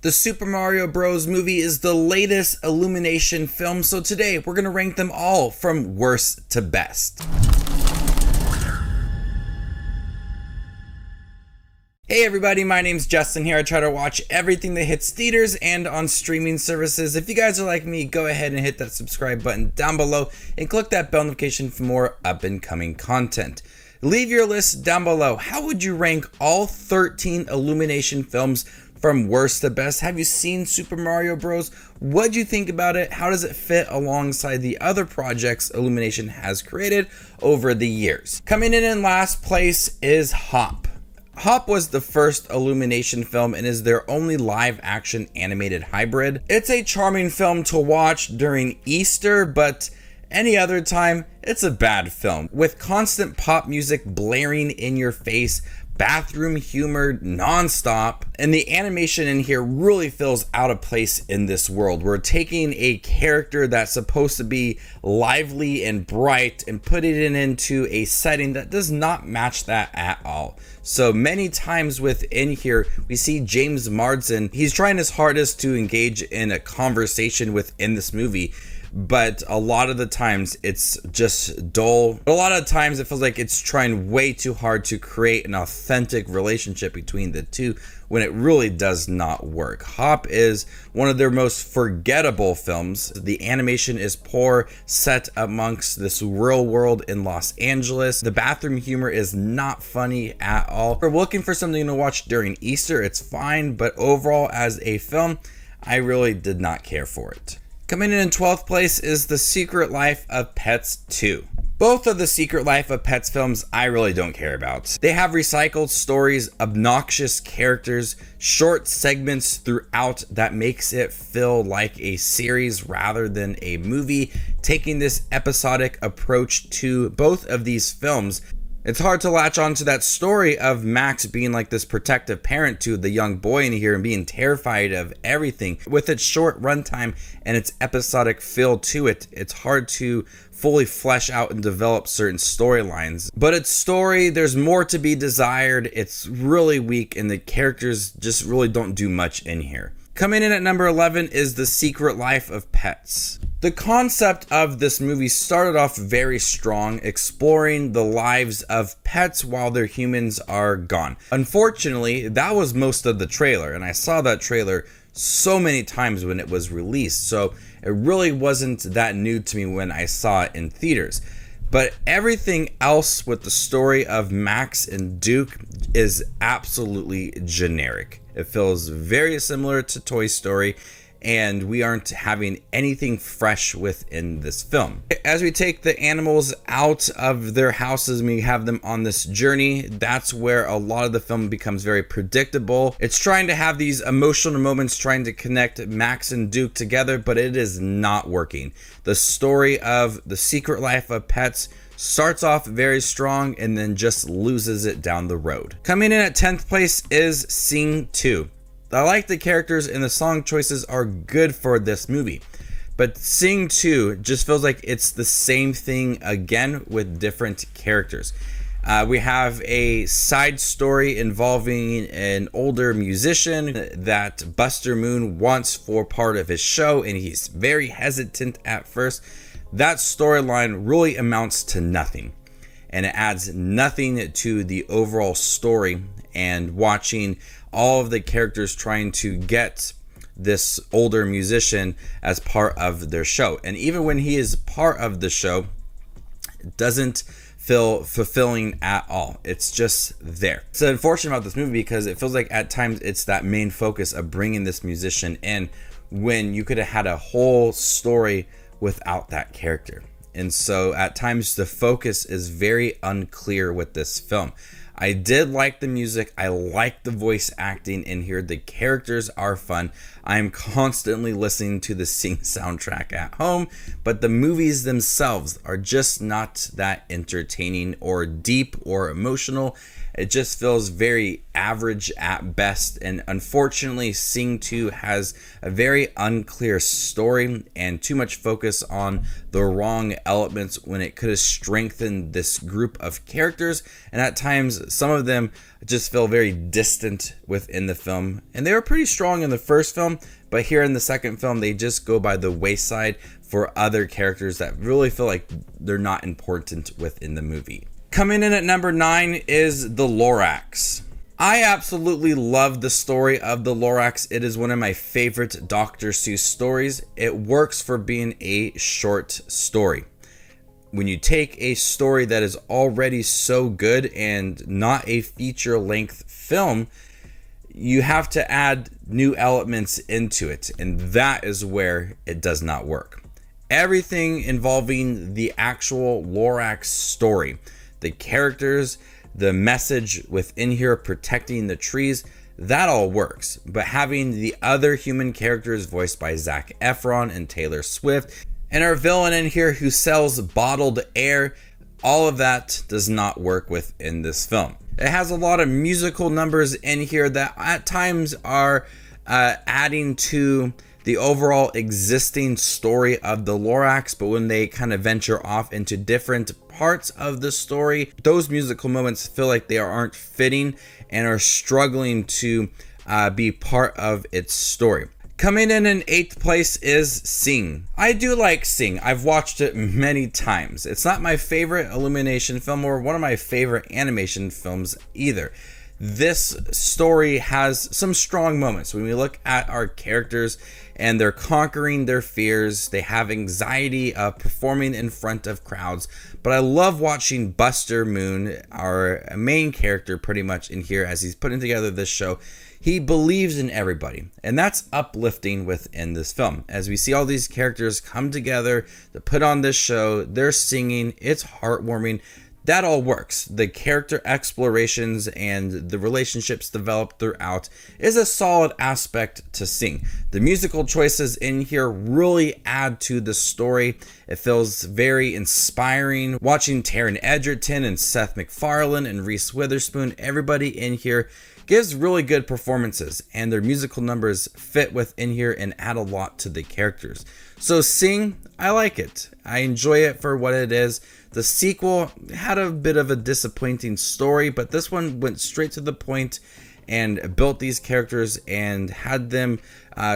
The Super Mario Bros. Movie is the latest Illumination film, so today we're going to rank them all from worst to best. Hey everybody, my name's Justin here. I try to watch everything that hits theaters and on streaming services. If you guys are like me, go ahead and hit that subscribe button down below and click that bell notification for more up and coming content. Leave your list down below. How would you rank all 13 Illumination films from worst to best? Have you seen Super Mario Bros? What do you think about it? How does it fit alongside the other projects Illumination has created over the years? Coming in last place is Hop. Hop was the first Illumination film and is their only live action animated hybrid. It's a charming film to watch during Easter, but any other time, it's a bad film. With constant pop music blaring in your face, bathroom humor non-stop, and the animation in here really feels out of place in this world. We're taking a character that's supposed to be lively and bright and putting it into a setting that does not match that at all. So many times within here, we see James Marsden. He's trying his hardest to engage in a conversation within this movie, but a lot of the times it's just dull. A lot of times it feels like it's trying way too hard to create an authentic relationship between the two when it really does not work. Hop is one of their most forgettable films. The animation is poor, set amongst this real world in Los Angeles. The bathroom humor is not funny at all. If we're looking for something to watch during Easter, it's fine, but overall as a film, I really did not care for it. Coming in 12th place is The Secret Life of Pets 2. Both of the Secret Life of Pets films I really don't care about. They have recycled stories, obnoxious characters, short segments throughout that makes it feel like a series rather than a movie. Taking this episodic approach to both of these films, it's hard to latch on to that story of Max being like this protective parent to the young boy in here and being terrified of everything. With its short runtime and its episodic feel to it, it's hard to fully flesh out and develop certain storylines. But its story, there's more to be desired. It's really weak and the characters just really don't do much in here. Coming in at number 11 is The Secret Life of Pets. The concept of this movie started off very strong, exploring the lives of pets while their humans are gone. Unfortunately, that was most of the trailer, and I saw that trailer so many times when it was released, so it really wasn't that new to me when I saw it in theaters. But everything else with the story of Max and Duke is absolutely generic. It feels very similar to Toy Story, and we aren't having anything fresh within this film. As we take the animals out of their houses and we have them on this journey, that's where a lot of the film becomes very predictable. It's trying to have these emotional moments, trying to connect Max and Duke together, but it is not working. The story of The Secret Life of Pets starts off very strong and then just loses it down the road. Coming in at 10th place is Sing 2. I like the characters and the song choices are good for this movie, but Sing 2 just feels like it's the same thing again with different characters. We have a side story involving an older musician that Buster Moon wants for part of his show, and he's very hesitant at first. That storyline really amounts to nothing, and it adds nothing to the overall story. And watching all of the characters trying to get this older musician as part of their show, and even when he is part of the show, it doesn't feel fulfilling at all. It's just there. It's unfortunate about this movie because it feels like at times it's that main focus of bringing this musician in when you could have had a whole story without that character. And so at times the focus is very unclear with this film. I did like the music. I like the voice acting in here. The characters are fun. I'm constantly listening to the Sing soundtrack at home, but the movies themselves are just not that entertaining or deep or emotional. It just feels very average at best, and unfortunately Sing 2 has a very unclear story and too much focus on the wrong elements when it could have strengthened this group of characters, and at times some of them just feel very distant within the film. And they were pretty strong in the first film, but here in the second film they just go by the wayside for other characters that really feel like they're not important within the movie. Coming in at number 9 is the Lorax. I absolutely love the story of the Lorax. It is one of my favorite Dr. Seuss stories. It works for being a short story. When you take a story that is already so good and not a feature-length film, you have to add new elements into it, and that is where it does not work. Everything involving the actual Lorax story, the characters, the message within here protecting the trees, that all works. But having the other human characters voiced by Zac Efron and Taylor Swift, and our villain in here who sells bottled air, all of that does not work within this film. It has a lot of musical numbers in here that at times are adding to the overall existing story of the Lorax, but when they kind of venture off into different parts of the story, those musical moments feel like they aren't fitting and are struggling to be part of its story. Coming in 8th place is Sing. I do like Sing. I've watched it many times. It's not my favorite Illumination film or one of my favorite animation films either. This story has some strong moments when we look at our characters and they're conquering their fears. They have anxiety of performing in front of crowds. But I love watching Buster Moon, our main character pretty much in here as he's putting together this show. He believes in everybody, and that's uplifting within this film. As we see all these characters come together to put on this show, they're singing, it's heartwarming. That all works. The character explorations and the relationships developed throughout is a solid aspect to Sing. The musical choices in here really add to the story. It feels very inspiring. Watching Taron Egerton and Seth MacFarlane and Reese Witherspoon, everybody in here gives really good performances, and their musical numbers fit within here and add a lot to the characters. So Sing, I like it. I enjoy it for what it is. The sequel had a bit of a disappointing story, but this one went straight to the point and built these characters and had them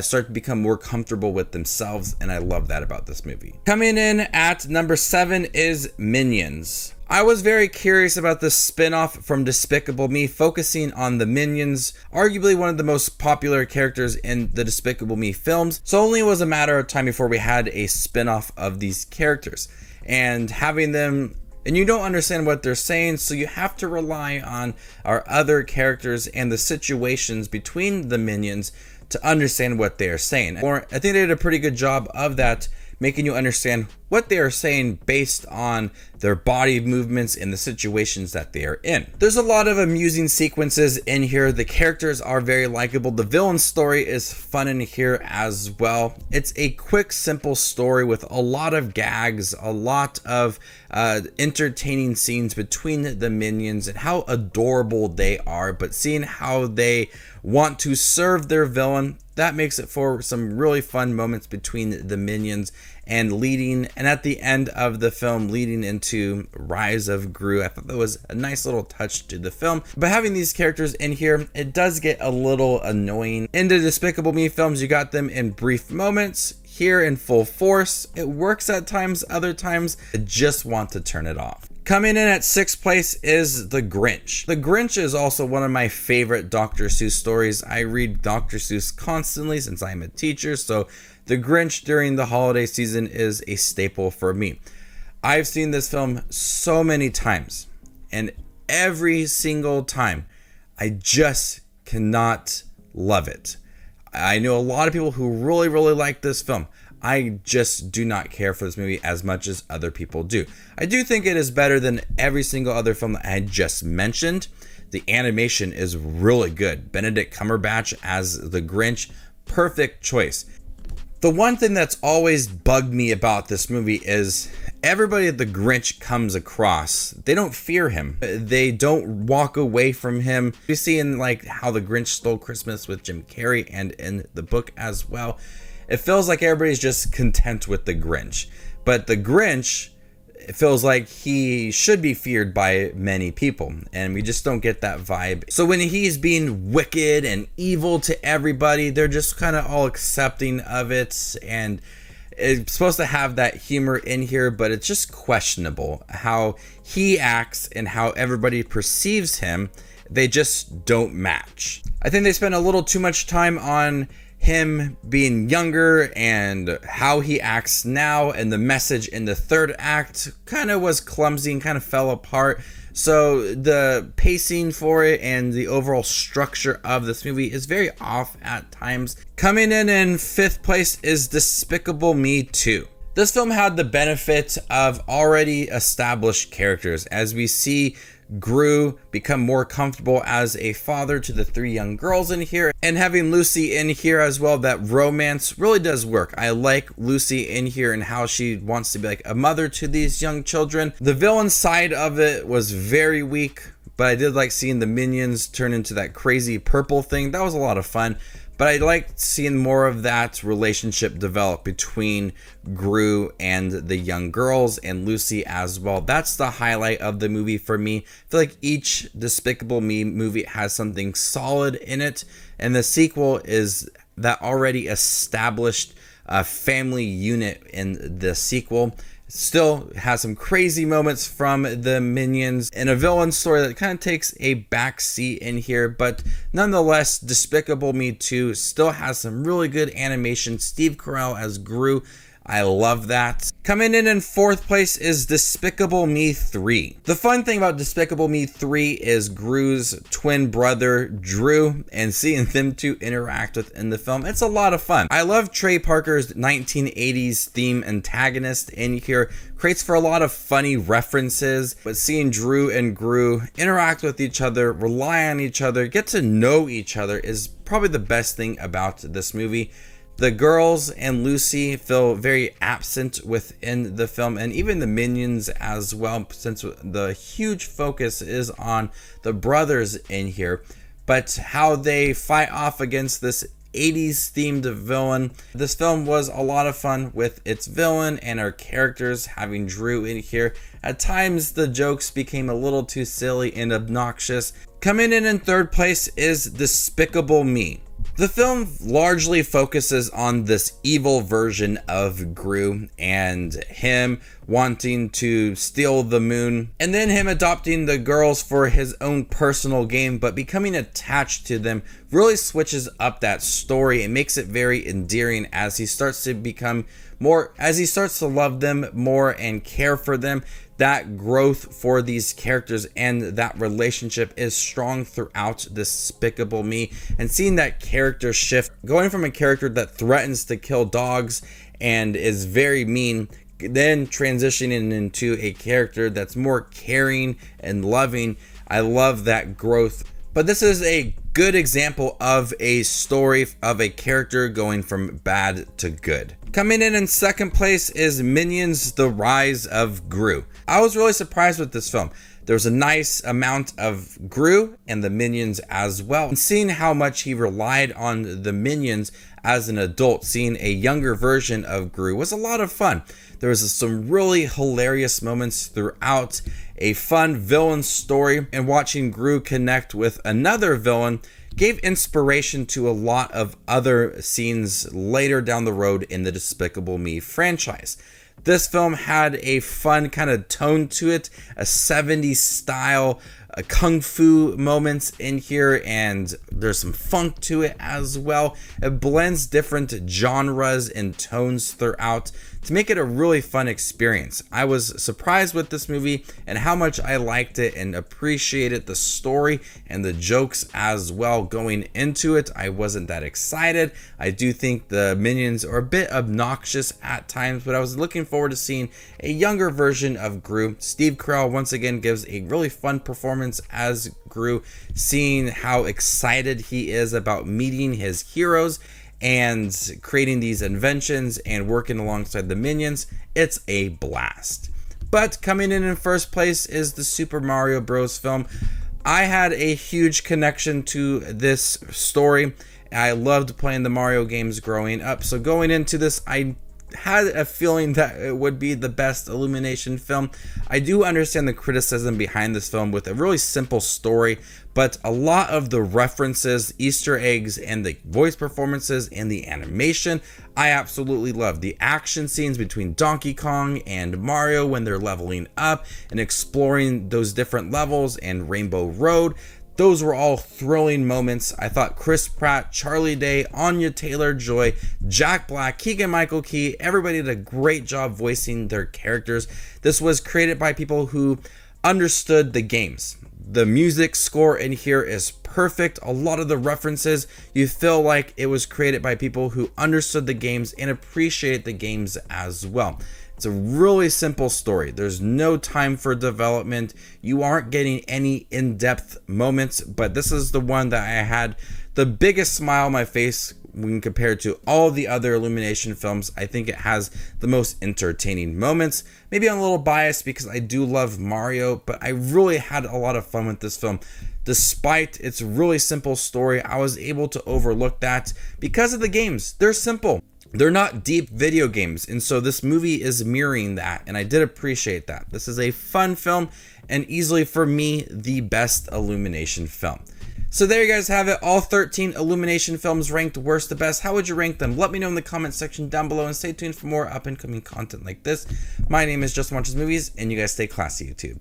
start to become more comfortable with themselves, and I love that about this movie. Coming in at number 7 is Minions. I was very curious about the spin-off from Despicable Me, focusing on the Minions, arguably one of the most popular characters in the Despicable Me films, so only was a matter of time before we had a spin-off of these characters. And having them, and you don't understand what they're saying, so you have to rely on our other characters and the situations between the Minions to understand what they are saying. Or I think they did a pretty good job of that, making you understand what they are saying based on their body movements and the situations that they are in. There's a lot of amusing sequences in here. The characters are very likable. The villain story is fun in here as well. It's a quick, simple story with a lot of gags, a lot of entertaining scenes between the Minions and how adorable they are, but seeing how they want to serve their villain, that makes it for some really fun moments between the Minions and leading, and at the end of the film leading into Rise of Gru. I thought that was a nice little touch to the film. But having these characters in here, it does get a little annoying. In the Despicable Me films, you got them in brief moments. Here in full force. It works at times, other times I just want to turn it off. Coming in at 6th place is The Grinch. The Grinch is also one of my favorite Dr. Seuss stories. I read Dr. Seuss constantly since I'm a teacher, so The Grinch during the holiday season is a staple for me. I've seen this film so many times, and every single time I just cannot love it. I know a lot of people who really, really like this film. I just do not care for this movie as much as other people do. I do think it is better than every single other film that I just mentioned. The animation is really good. Benedict Cumberbatch as the Grinch, perfect choice. The one thing that's always bugged me about this movie is everybody that the Grinch comes across, they don't fear him. They don't walk away from him. You see in like how the Grinch Stole Christmas with Jim Carrey and in the book as well. It feels like everybody's just content with the Grinch. But the Grinch, it feels like he should be feared by many people, and we just don't get that vibe. So when he's being wicked and evil to everybody, they're just kind of all accepting of it, and it's supposed to have that humor in here, but it's just questionable how he acts and how everybody perceives him. They just don't match. I think they spend a little too much time on him being younger and how he acts now, and the message in the third act kind of was clumsy and kind of fell apart. So the pacing for it and the overall structure of this movie is very off at times. Coming in fifth place is Despicable Me 2. This film had the benefit of already established characters, as we see Gru become more comfortable as a father to the three young girls in here, and having Lucy in here as well. That romance really does work. I like Lucy in here and how she wants to be like a mother to these young children. The villain side of it was very weak, but I did like seeing the minions turn into that crazy purple thing. That was a lot of fun. But I liked seeing more of that relationship develop between Gru and the young girls and Lucy as well. That's the highlight of the movie for me. I feel like each Despicable Me movie has something solid in it, and the sequel is that already established family unit in the sequel. Still has some crazy moments from the minions and a villain story that kind of takes a back seat in here, but nonetheless, Despicable Me 2 still has some really good animation. Steve Carell as Gru, I love that. Coming in fourth place is Despicable Me 3. The fun thing about Despicable Me 3 is Gru's twin brother, Drew, and seeing them two interact within the film. It's a lot of fun. I love Trey Parker's 1980s theme antagonist in here. Creates for a lot of funny references, but seeing Drew and Gru interact with each other, rely on each other, get to know each other is probably the best thing about this movie. The girls and Lucy feel very absent within the film, and even the minions as well, since the huge focus is on the brothers in here. But how they fight off against this 80s themed villain. This film was a lot of fun with its villain and our characters, having Drew in here. At times the jokes became a little too silly and obnoxious. Coming in third place is Despicable Me. The film largely focuses on this evil version of Gru and him wanting to steal the moon, and then him adopting the girls for his own personal gain, but becoming attached to them really switches up that story and makes it very endearing as he starts to become more, as he starts to love them more and care for them. That growth for these characters and that relationship is strong throughout Despicable Me, and seeing that character shift, going from a character that threatens to kill dogs and is very mean, then transitioning into a character that's more caring and loving. I love that growth. But this is a good example of a story of a character going from bad to good. Coming in second place is Minions: The Rise of Gru. I was really surprised with this film. There was a nice amount of Gru and the minions as well. And seeing how much he relied on the minions as an adult, seeing a younger version of Gru was a lot of fun. There was some really hilarious moments throughout, a fun villain story, and watching Gru connect with another villain gave inspiration to a lot of other scenes later down the road in the Despicable Me franchise. This film had a fun kind of tone to it, a 70s style kung fu moments in here, and there's some funk to it as well. It blends different genres and tones throughout to make it a really fun experience. I was surprised with this movie and how much I liked it and appreciated the story and the jokes as well going into it. I wasn't that excited. I do think the minions are a bit obnoxious at times, but I was looking forward to seeing a younger version of Gru. Steve Carell once again gives a really fun performance as Gru, seeing how excited he is about meeting his heroes and creating these inventions and working alongside the minions. It's a blast. But coming in first place is the Super Mario Bros. Film. I had a huge connection to this story. I loved playing the Mario games growing up. So going into this, I had a feeling that it would be the best Illumination film. I do understand the criticism behind this film with a really simple story, but a lot of the references, Easter eggs, and the voice performances and the animation, I absolutely love. The action scenes between Donkey Kong and Mario when they're leveling up and exploring those different levels and Rainbow Road. Those were all thrilling moments. I thought Chris Pratt, Charlie Day, Anya Taylor-Joy, Jack Black, Keegan-Michael Key, everybody did a great job voicing their characters. This was created by people who understood the games. The music score in here is perfect. A lot of the references, you feel like it was created by people who understood the games and appreciate the games as well. It's a really simple story. There's no time for development. You aren't getting any in-depth moments, but this is the one that I had the biggest smile on my face when compared to all the other Illumination films. I think it has the most entertaining moments. Maybe I'm a little biased because I do love Mario, but I really had a lot of fun with this film. Despite its really simple story, I was able to overlook that because of the games. They're simple. They're not deep video games, and so this movie is mirroring that, and I did appreciate that. This is a fun film, and easily for me, the best Illumination film. So there you guys have it, all 13 Illumination films ranked worst to best. How would you rank them? Let me know in the comment section down below, and stay tuned for more up and coming content like this. My name is Justin Watches Movies, and you guys stay classy, YouTube.